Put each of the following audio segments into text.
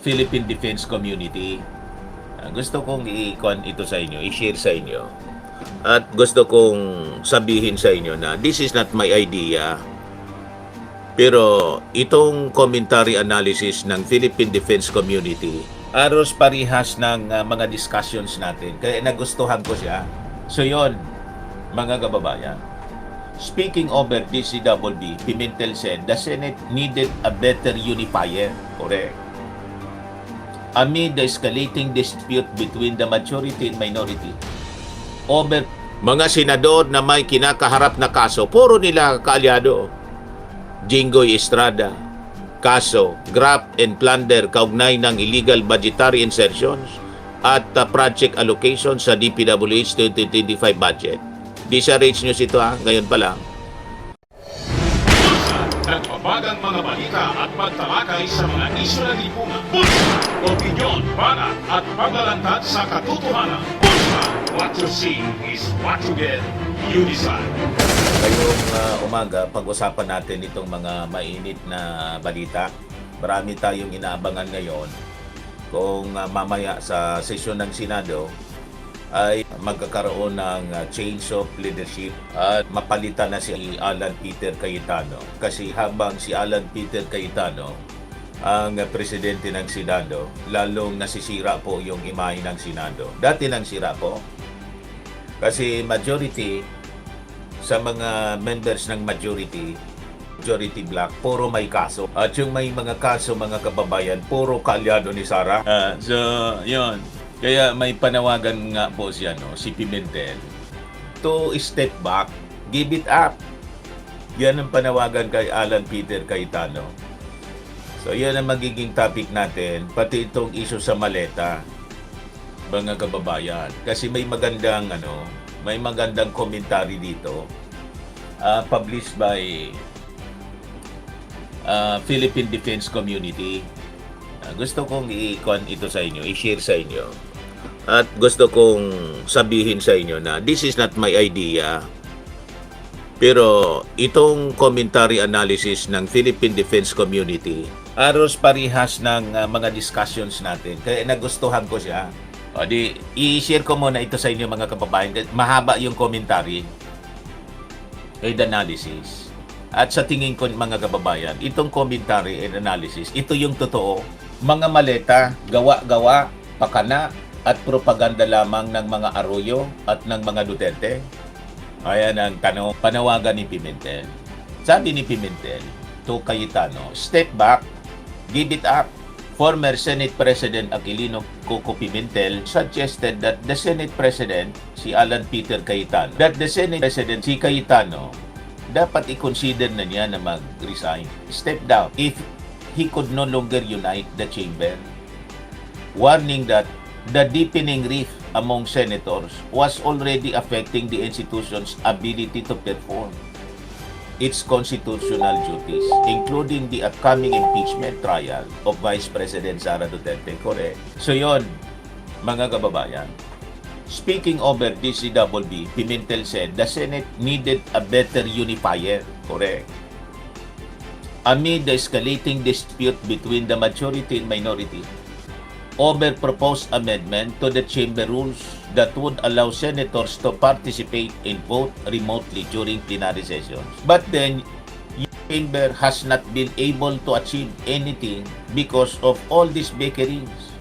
Philippine Defense Community. Gusto kong i-con ito sa inyo, i-share sa inyo. At gusto kong sabihin sa inyo na this is not my idea. Pero itong commentary analysis ng Philippine Defense Community, aros parihas ng mga discussions natin. Kaya nagustuhan ko siya. So yon, mga kababayan. Speaking over DCWB, Pimentel said the Senate needed a better unifier. Correct. Amid the escalating dispute between the majority and minority over mga senador na may kinakaharap na kaso, puro nila kaalyado. Jinggoy Estrada, kaso graft and plunder kaugnay ng illegal budgetary insertions at project allocation sa DPWH 2025 budget. Disarrange nyo ito ngayon pa lang. Nagbabagang mga balita at pagtalakay sa mga isyu ng lipunan. Bulsa! Opinyon, banat at paglalantad sa katotohanan. Bulsa! What you see is what you get. You decide. Ngayong umaga, pag-usapan natin itong mga mainit na balita. Marami tayong inaabangan ngayon kung mamaya sa sesyon ng Senado ay magkakaroon ng change of leadership at mapalitan na si Alan Peter Cayetano. Kasi habang si Alan Peter Cayetano ang presidente ng Senado, lalong nasisira po yung imahe ng Senado. Dati nang sira po kasi majority sa mga members ng majority black, puro may kaso. At yung may mga kaso, mga kababayan, puro kaalyado ni Sara. So, yun. Kaya may panawagan nga po siya, si Pimentel, to step back, give it up. Yan ang panawagan kay Alan Peter Cayetano. So yan ang magiging topic natin, pati itong issue sa maleta, mga kababayan. Kasi may magandang commentary dito, published by Philippine Defense Community. Gusto kong i-con ito sa inyo, i-share sa inyo. At gusto kong sabihin sa inyo na this is not my idea. Pero itong commentary analysis ng Philippine Defense Community, aros parihas ng mga discussions natin. Kaya nagustuhan ko siya. O di, i-share ko muna ito sa inyo mga kababayan. Mahaba yung commentary and analysis. At sa tingin ko mga kababayan, itong commentary and analysis, ito yung totoo. Mga maleta, gawa-gawa, pakana, at propaganda lamang ng mga Arroyo at ng mga Duterte. Ayan ang panawagan ni Pimentel. Sabi ni Pimentel to Cayetano, step back, give it up. Former Senate President Aquilino Coco Pimentel suggested that the Senate President, si Alan Peter Cayetano, that the Senate President, si Cayetano, dapat i-consider na niya na mag-resign. Step down if he could no longer unite the chamber. Warning that the deepening rift among senators was already affecting the institution's ability to perform its constitutional duties, including the upcoming impeachment trial of Vice President Sara Duterte. Correct. So yon, mga kababayan. Speaking over DCWB, Pimentel said the Senate needed a better unifier. Correct. Amid the escalating dispute between the majority and minority over proposed amendment to the chamber rules that would allow senators to participate and vote remotely during plenary sessions. But then, the chamber has not been able to achieve anything because of all these bickerings.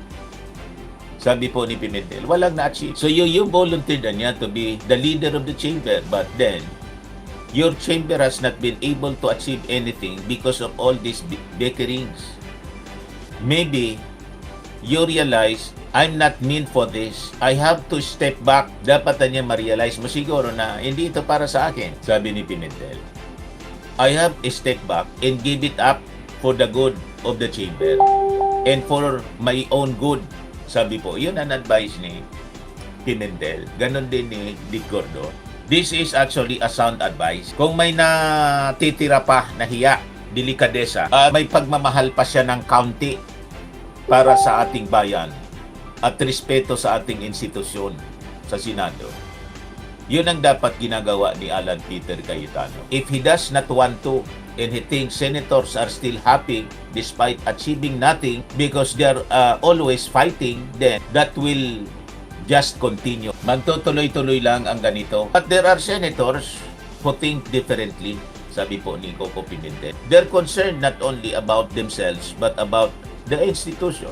Sabi po ni Pimentel, walang na-achieve. So you volunteered na niya to be the leader of the chamber, but then, your chamber has not been able to achieve anything because of all these bickerings. Maybe, you realize, I'm not meant for this. I have to step back. Dapat na niya ma-realize mo siguro na hindi ito para sa akin. Sabi ni Pimentel, I have to step back and give it up for the good of the chamber and for my own good. Sabi po, yun ang advice ni Pimentel. Ganon din ni Dick Gordo. This is actually a sound advice. Kung may natitira pa na hiya, delikadesa, may pagmamahal pa siya ng kaunti para sa ating bayan at respeto sa ating institusyon sa Senado. Yun ang dapat ginagawa ni Alan Peter Cayetano. If he does not want to and he thinks senators are still happy despite achieving nothing because they're always fighting, then that will just continue. Magtutuloy-tuloy lang ang ganito. But there are senators who think differently, sabi po ni Coco Pimentel. They're concerned not only about themselves but about the institution.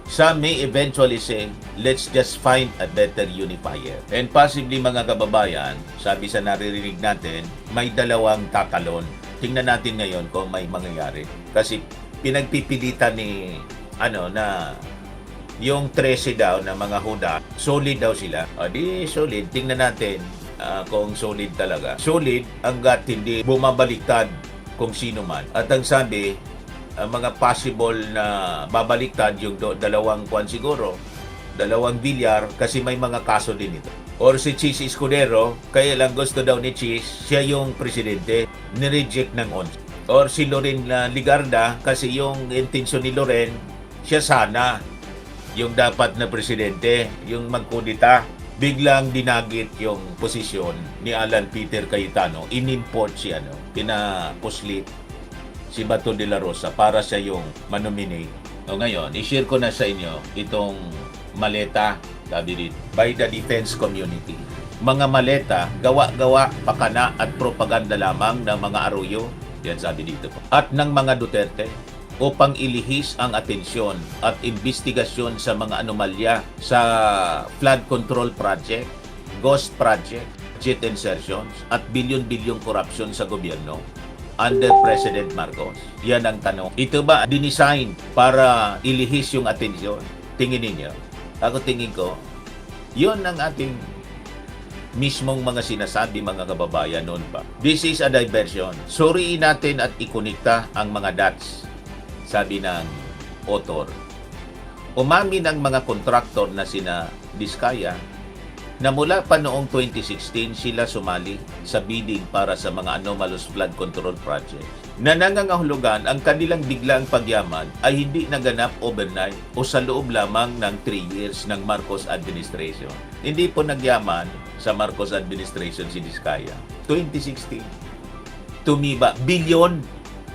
Some may eventually say, let's just find a better unifier. And possibly mga kababayan, sabi sa naririnig natin, may dalawang tatalon. Tingnan natin ngayon kung may mangyayari. Kasi pinagpipilitan ni na yung 13 daw na mga huda, solid daw sila. O di solid, tingnan natin kung solid talaga. Solid hanggat hindi bumabaliktad kung sino man. At ang sabi, mga possible na babaliktad yung dalawang kwan siguro, dalawang bilyar kasi may mga kaso din ito. Or si Chis Escudero, kaya lang gusto daw ni Chis, siya yung presidente, nireject ng ONS. Or si Loren Ligarda, kasi yung intensyon ni Loren, siya sana yung dapat na presidente, yung magkudita. Biglang dinagit yung posisyon ni Alan Peter Cayetano, inimport si pinapuslit si Bato de la Rosa para siya yung manominate. O ngayon, i-share ko na sa inyo itong maleta, sabi dito, by the defense community. Mga maleta, gawa-gawa, pakana at propaganda lamang ng mga Arroyo, yan sabi dito po, at ng mga Duterte, upang ilihis ang atensyon at investigasyon sa mga anomalya sa flood control project, ghost project, jet insertions, at bilyon-bilyong korupsyon sa gobyerno under President Marcos. Yan ang tanong. Ito ba dinisign para ilihis yung atensyon? Tingin ninyo? Ako tingin ko, yun ang ating mismong mga sinasabi mga kababayan noon pa. This is a diversion. Suriin natin at ikonekta ang mga dots, sabi ng author. Umamin ang mga kontraktor na sina Diskaya na mula pa noong 2016 sila sumali sa bidding para sa mga anomalous flood control projects. Na nangangahulugan ang kanilang biglaang pagyaman ay hindi naganap overnight o sa loob lamang ng 3 years ng Marcos administration. Hindi po nagyaman sa Marcos administration si Diskaya. 2016. Tumiba. Bilyon.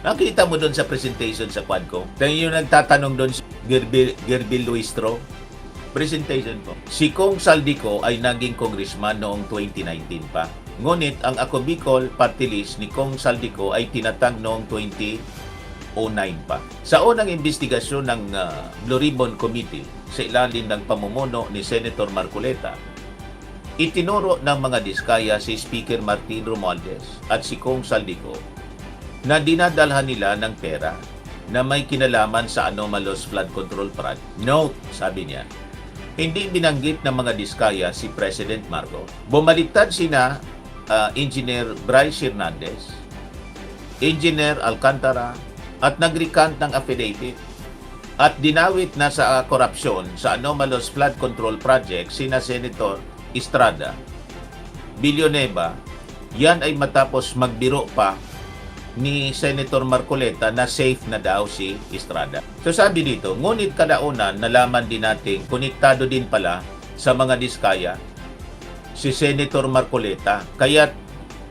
Nakita mo doon sa presentation sa Quadco. Tayo yung nagtatanong doon si Gerbil Luistro. Presentation po. Si Kong Saldico ay naging congressman noong 2019 pa. Ngunit ang Ako Bicol party list ni Kong Saldico ay tinatag noong 2009 pa. Sa unang investigasyon ng Blue Ribbon Committee sa ilalim ng pamumuno ni Senator Marcoleta, itinuro ng mga Diskaya si Speaker Martin Romualdez at si Kong Saldico na dinadalhan nila ng pera na may kinalaman sa anomalous flood control project. Note, sabi niya, hindi binanggit ng mga Diskaya si President Marcos. Bumaliktad sina Engineer Bryce Hernandez, Engineer Alcantara at nag-recant ng affidavit at dinawit na sa korupsyon sa anomalous flood control project sina Senator Estrada, Villanueva. Yan ay matapos magbiro pa ni Senator Marcoleta na safe na daw si Estrada. So sabi dito, ngunit kadaunan nalaman din natin konektado din pala sa mga Diskaya si Senator Marcoleta, kaya't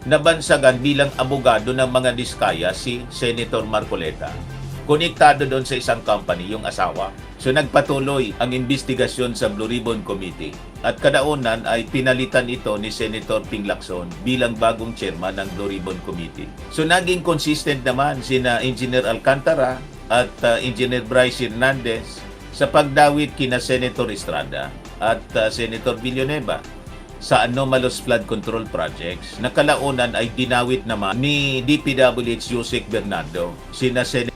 nabansagan bilang abogado ng mga Diskaya si Senator Marcoleta. Konektado doon sa isang company, yung asawa. So nagpatuloy ang investigasyon sa Blue Ribbon Committee at kadaunan ay pinalitan ito ni Senator Ping Lacson bilang bagong chairman ng Blue Ribbon Committee. So naging consistent naman sina Engineer Alcantara at Engineer Bryce Hernandez sa pagdawit kina Senator Estrada at Senator Villanueva sa anomalous flood control projects na kalaunan ay dinawit naman ni DPWH Yusek Bernardo, sina Senator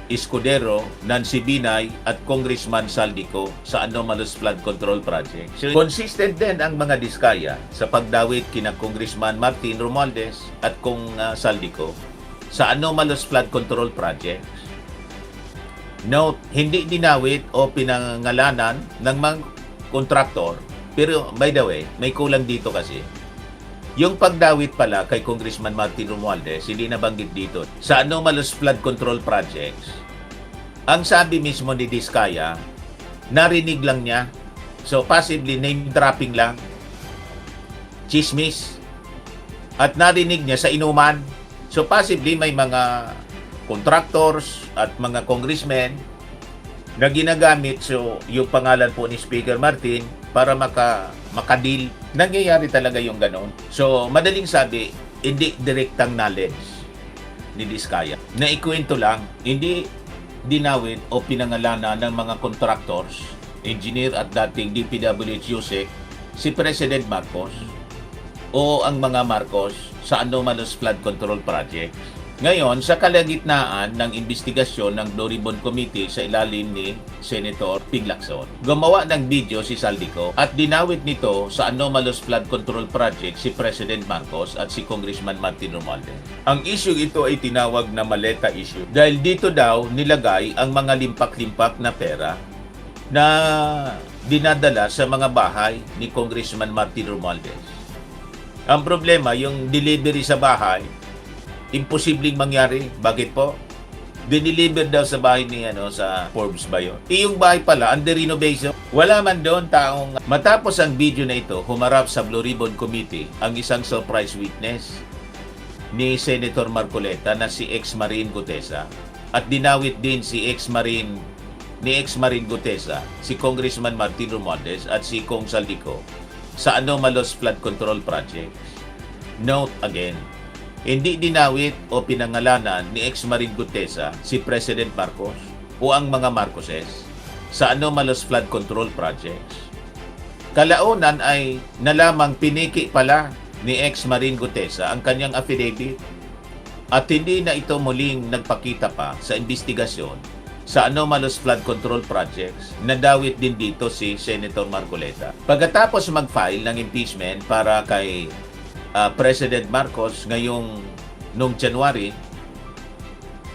Escudero, Nancy Binay at Congressman Saldico sa anomalous flood control project. So, consistent din ang mga Diskaya sa pagdawit kina Congressman Martin Romualdez at Kong Saldico sa anomalous flood control projects. Note, hindi dinawit o pinangalanan ng mga kontraktor. Pero by the way, may kulang dito kasi. Yung pagdawit pala kay Congressman Martin Romualdez, hindi nabanggit dito. Sa anomalous flood control projects, ang sabi mismo ni Diskaya, narinig lang niya. So possibly name dropping lang. Chismis. At narinig niya sa inuman. So possibly may mga contractors at mga congressmen na ginagamit yung pangalan po ni Speaker Martin para makadil. Nangyayari talaga yung ganon. So madaling sabi, hindi direktang knowledge ni Diskaya. Naikwento lang, hindi dinawin o pinangalanan ng mga contractors, engineer at dating DPWH Yusek, si President Marcos o ang mga Marcos sa anomalous flood control project. Ngayon, sa kalagitnaan ng investigasyon ng Blue Ribbon Committee sa ilalim ni Senator Ping Lacson, gumawa ng video si Saldico at dinawit nito sa anomalous flood control project si President Marcos at si Congressman Martin Romualdez. Ang issue ito ay tinawag na maleta issue dahil dito daw nilagay ang mga limpak-limpak na pera na dinadala sa mga bahay ni Congressman Martin Romualdez. Ang problema, yung delivery sa bahay, imposibleng mangyari. Bakit po? Diniliver daw sa bahay ni sa Forbes ba yun? Yung bahay pala, under renovation. Wala man doon taong... Matapos ang video na ito, humarap sa Blue Ribbon Committee ang isang surprise witness ni Senator Marcoleta na si ex-Marine Gutesa. At dinawit din si ex-Marine Gutesa, si Congressman Martin Romualdez at si Kong Saldico sa anomalous flood control project. Note again, hindi dinawit o pinangalanan ni ex-Marine Gutesa si President Marcos o ang mga Marcoses sa anomalous flood control projects. Kalaunan ay nalamang piniki pala ni ex-Marine Gutesa ang kanyang affidavit at hindi na ito muling nagpakita pa sa investigasyon sa anomalous flood control projects. Nadawit din dito si Senator Marcoleta. Pagkatapos mag-file ng impeachment para kay President Marcos noong January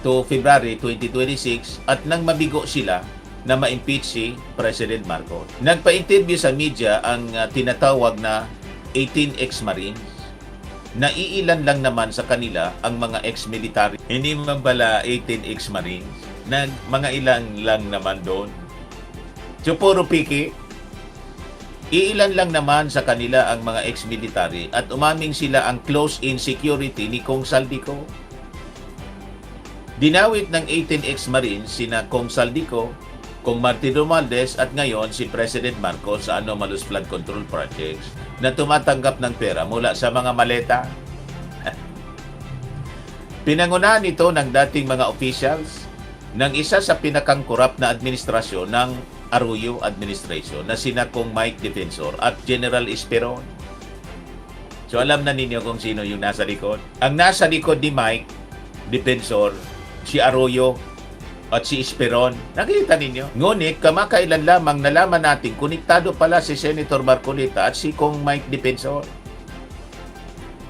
to February 2026 at nang mabigo sila na ma-impeach si President Marcos. Nagpa-interview sa media ang tinatawag na 18 ex-Marines na iilan lang naman sa kanila ang mga ex-military. Hindi man pala 18 ex-Marines, mga ilan lang naman doon. So puro piki. Iilan lang naman sa kanila ang mga ex-military at umaming sila ang close-in security ni Kong Saldico. Dinawit ng 18 ex-Marines sina Kong Saldico, Kong Martin Romualdez at ngayon si President Marcos sa anomalous flood control projects na tumatanggap ng pera mula sa mga maleta. Pinangunahan ito ng dating mga officials ng isa sa pinakangkorap na administrasyon ng Arroyo administration na sina Kong Mike Defensor at General Esperon. So alam na ninyo kung sino yung nasa likod. Ang nasa likod ni Mike Defensor, si Arroyo at si Esperon. Nakita ninyo? Ngunit kamakailan lamang nalaman natin konektado pala si Senator Marcoleta at si Kong Mike Defensor.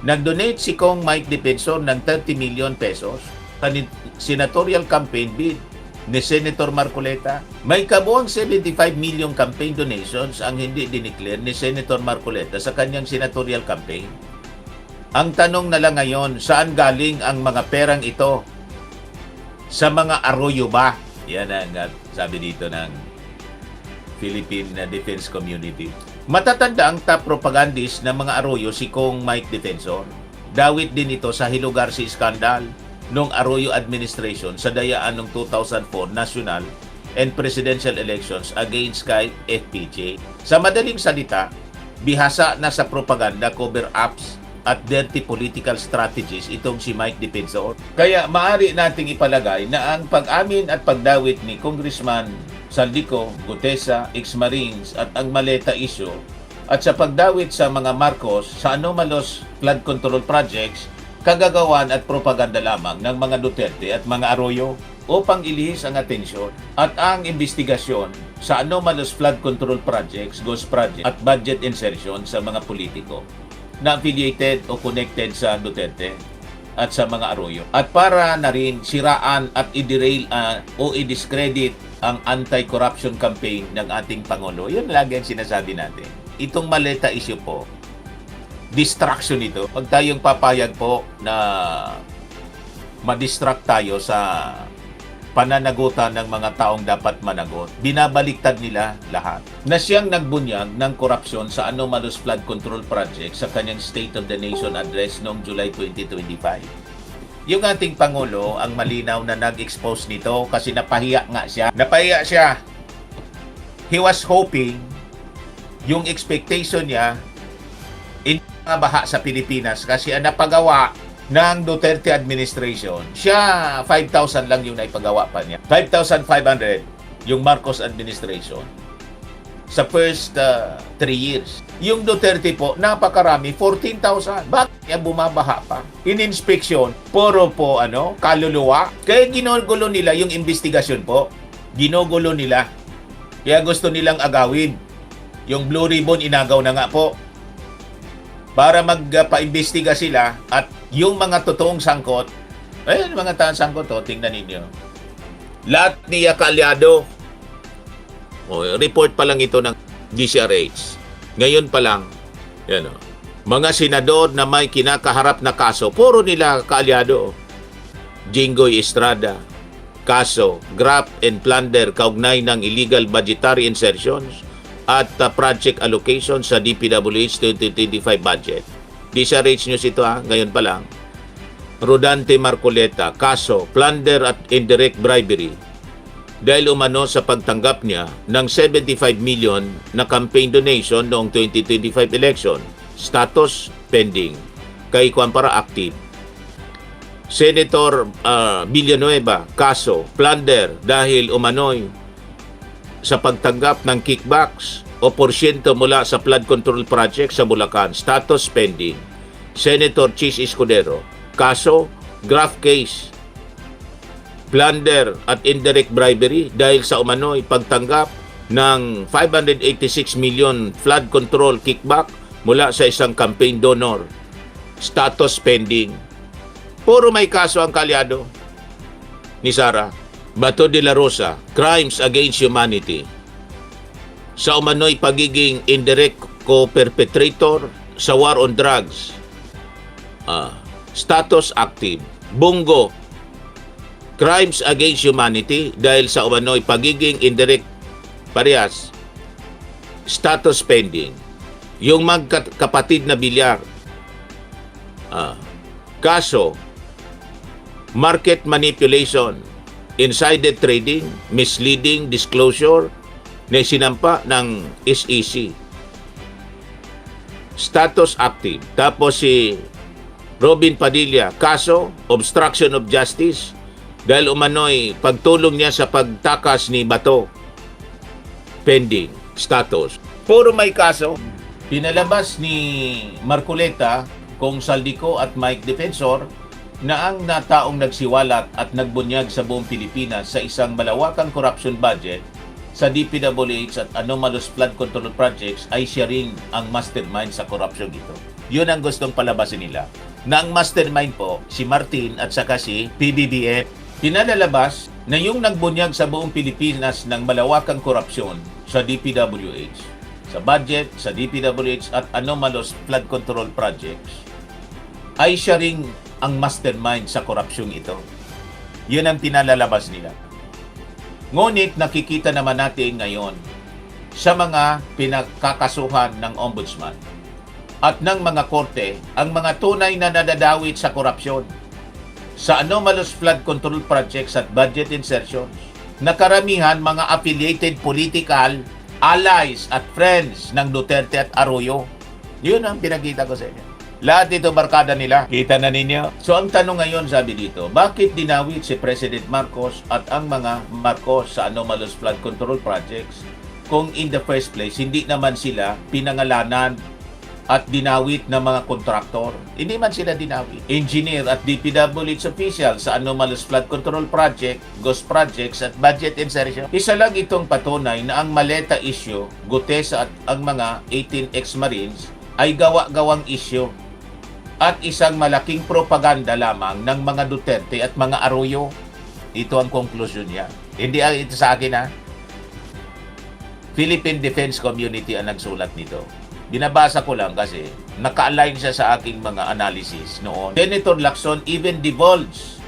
Nag-donate si Kong Mike Defensor ng 30 million pesos sa senatorial campaign bid ni Senator Marcoleta. May kabuang 75 million campaign donations ang hindi dineclare ni Senator Marcoleta sa kanyang senatorial campaign. Ang tanong na lang ngayon, saan galing ang mga perang ito? Sa mga Arroyo ba? Yan ang sabi dito ng Philippine Defense Community. Matatanda ang top propagandist ng mga Arroyo si Kong Mike Defensor. Dawit din ito sa Hilugarsi Scandal noong Arroyo administration sa dayaan ng 2004 national and presidential elections against kay FPJ. Sa madaling salita, bihasa na sa propaganda, cover-ups at dirty political strategies itong si Mike Defensor. Kaya maaari nating ipalagay na ang pag-amin at pagdawit ni Congressman Saldico, Gutesa, ex-Marines at ang maleta issue at sa pagdawit sa mga Marcos sa anomalous flood control projects, kagagawan at propaganda lamang ng mga Duterte at mga Arroyo upang ilihis ang atensyon at ang investigasyon sa anomalous flood control projects, ghost project at budget insertion sa mga politiko na affiliated o connected sa Duterte at sa mga Arroyo. At para na rin siraan at i-derail o i-discredit ang anti-corruption campaign ng ating Pangulo. Yun lagi ang sinasabi natin. Itong maleta issue po, distraction ito. Huwag tayong papayag po na ma-distract tayo sa pananagutan ng mga taong dapat managot. Binabaliktad nila lahat. Na siyang nagbunyag ng korupsyon sa anomalous flood control project sa kanyang State of the Nation address noong July 2025. Yung ating Pangulo ang malinaw na nag-expose nito kasi napahiya nga siya. Napahiya siya. He was hoping yung expectation niya hindi nga baha sa Pilipinas kasi ang napagawa ng Duterte administration, siya 5,000 lang yung naipagawa pa niya. 5,500 yung Marcos administration sa first 3 years. Yung Duterte po, napakarami, 14,000. Bakit niya bumabaha pa? In-inspection, puro po kaluluwa. Kaya ginugulo nila yung investigasyon po. Ginugulo nila. Kaya gusto nilang agawin. Yung Blue Ribbon, inagaw na nga po. Para magpa-imbestiga sila at yung mga totoong sangkot, mga sangkot tingnan ninyo. Lahat niya kaalyado. Report pa lang ito ng DCRH. Ngayon pa lang, mga senador na may kinakaharap na kaso, puro nila kaalyado. Jinggoy Estrada, kaso, graft and plunder kaugnay ng illegal budgetary insertions at project allocation sa DPWH 2025 budget. DCRH News ito ngayon pa lang. Rodante Marcoleta, kaso, plunder at indirect bribery dahil umano sa pagtanggap niya ng 75 million na campaign donation noong 2025 election. Status pending. Kay Kuampara active. Senator Villanueva, kaso, plunder dahil umano'y sa pagtanggap ng kickbacks o porsyento mula sa flood control project sa Bulacan. Status pending. Senator Chis Escudero, kaso, graft case, plunder at indirect bribery dahil sa umano'y pagtanggap ng 586 million flood control kickback mula sa isang campaign donor. Status pending. Puro may kaso ang kalyado ni Sara. Bato de la Rosa, crimes against humanity. Sa umano'y pagiging indirect co-perpetrator sa war on drugs. Status active. Bungo, crimes against humanity dahil sa umano'y pagiging indirect parehas. Status pending. Yung magkapatid na bilyar. Kaso, market manipulation, insider trading, misleading disclosure na sinampa ng SEC. Status active. Tapos si Robin Padilla, kaso, obstruction of justice dahil umano'y pagtulong niya sa pagtakas ni Bato. Pending. Status. Puro may kaso. Pinalabas ni Marcoleta, Kong Saldico at Mike Defensor na ang nataong nagsiwalat at nagbunyag sa buong Pilipinas sa isang malawakang corruption budget sa DPWH at anomalous flood control projects ay siya ring ang mastermind sa corruption ito. Yun ang gustong palabasin nila. Na ang mastermind po, si Martin at saka si PBBM, pinalalabas na yung nagbunyag sa buong Pilipinas ng malawakang korupsyon sa DPWH, sa budget, sa DPWH at anomalous flood control projects, ay siya ring ang mastermind sa korupsyon ito. Yun ang pinalalabas nila. Ngunit nakikita naman natin ngayon sa mga pinagkakasuhan ng ombudsman at ng mga korte ang mga tunay na nadadawit sa korupsyon, sa anomalous flood control projects at budget insertions, na karamihan mga affiliated political allies at friends ng Duterte at Arroyo. Yun ang pinakita ko sa inyo. Lahat ito barkada nila. Kita na ninyo. So ang tanong ngayon, sabi dito, bakit dinawit si President Marcos at ang mga Marcos sa anomalous flood control projects kung in the first place hindi naman sila pinangalanan at dinawit ng mga kontraktor? Hindi man sila dinawit. Engineer at DPWH official sa anomalous flood control project, ghost projects at budget insertion. Isa lang itong patunay na ang maleta issue, Gutesa at ang mga 18 ex-Marines ay gawa-gawang issue at isang malaking propaganda lamang ng mga Duterte at mga Arroyo. Ito ang conclusion niya. Hindi ito sa akin Philippine Defense Community ang nagsulat nito. Binabasa ko lang kasi naka-align siya sa aking mga analysis noon. Senator Lacson even divulged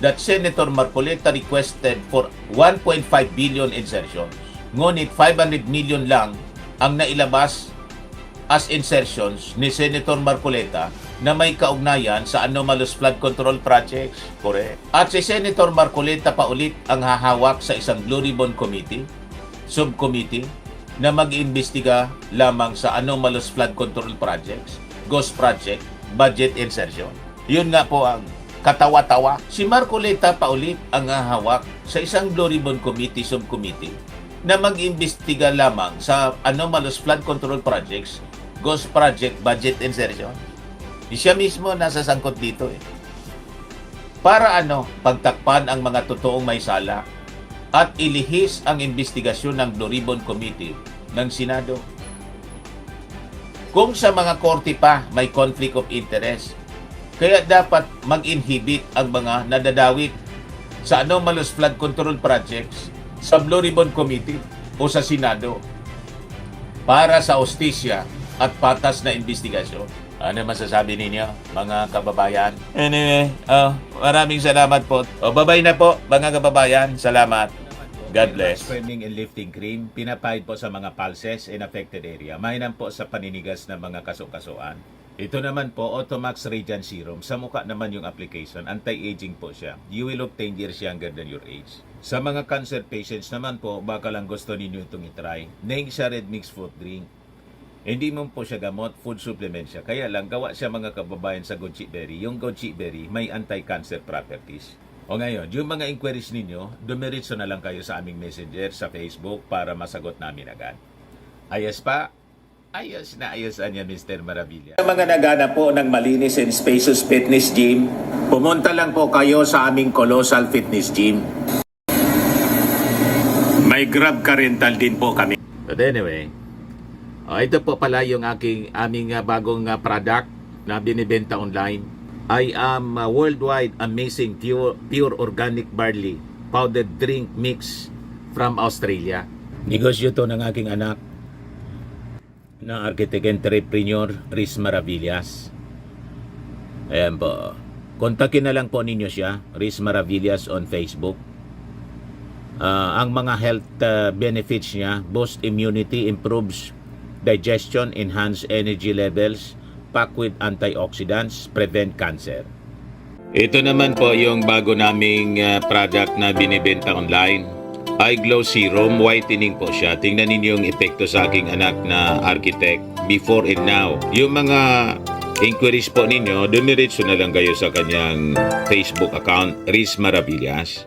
that Senator Marcoleta requested for 1.5 billion insertions. Ngunit 500 million lang ang nailabas as insertions ni Senator Marcoleta na may kaugnayan sa anomalous flood control projects. Correct. At si Senator Marcoleta pa ulit ang hahawak sa isang Blue Ribbon Committee, subcommittee, na mag-iimbestiga lamang sa anomalous flood control projects, ghost project, budget insertion. Yun nga po ang katawa-tawa. Si Marcoleta pa ulit ang hahawak sa isang Blue Ribbon Committee, subcommittee, na mag-imbestiga lamang sa anomalous flood control projects, ghost project, budget insertion. Siya mismo nasa sangkot dito eh. Para pagtakpan ang mga totoong may sala at ilihis ang investigasyon ng Blue Ribbon Committee ng Senado. Kung sa mga korte pa may conflict of interest, kaya dapat mag-inhibit ang mga nadadawit sa anomalous flood control projects sa Blue Ribbon Committee o sa Senado para sa hustisya at patas na investigasyon. Ano masasabi ninyo, mga kababayan? Anyway, maraming salamat po. Babay na po, mga kababayan. Salamat. God bless. Swimming and lifting cream, pinapahid po sa mga pulses in affected area. Mainam po sa paninigas ng mga kaso-kasuan. Ito naman po, Automax Radiant Serum. Sa mukha naman yung application. Anti-aging po siya. You will look 10 years younger than your age. Sa mga cancer patients naman po, baka lang gusto ninyo itong itry. Neng siya red mix fruit drink. Hindi mo po siya gamot, food supplement siya. Kaya lang, gawa siya mga kababayan sa goji berry. Yung goji berry may anti-cancer properties. O ngayon, yung mga inquiries ninyo, dumiritso na lang kayo sa aming messenger sa Facebook para masagot namin agad. Ayos pa? Ayos na ayos niya, Mr. Maravilla. Sa mga nagana po ng malinis and spacious fitness gym, pumunta lang po kayo sa aming Colossal Fitness Gym. May Grab car rental din po kami. But anyway, ito po pala yung aming bagong product na binibenta online. I am worldwide amazing pure organic barley powdered drink mix from Australia. Negosyo to ng aking anak na architect entrepreneur Riz Maravillas. Ayan po. Kontakin na lang po ninyo siya, Riz Maravillas on Facebook. Ang mga health benefits niya, boost immunity, improves digestion, enhance energy levels, packed with antioxidants, prevent cancer. Ito naman po yung bago naming product na binibenta online. Eye Glow Serum, whitening po siya. Tingnan ninyo yung epekto sa aking anak na architect before and now. Yung mga inquiries po ninyo, dumiretso na lang kayo sa kanyang Facebook account, Riz Maravillas.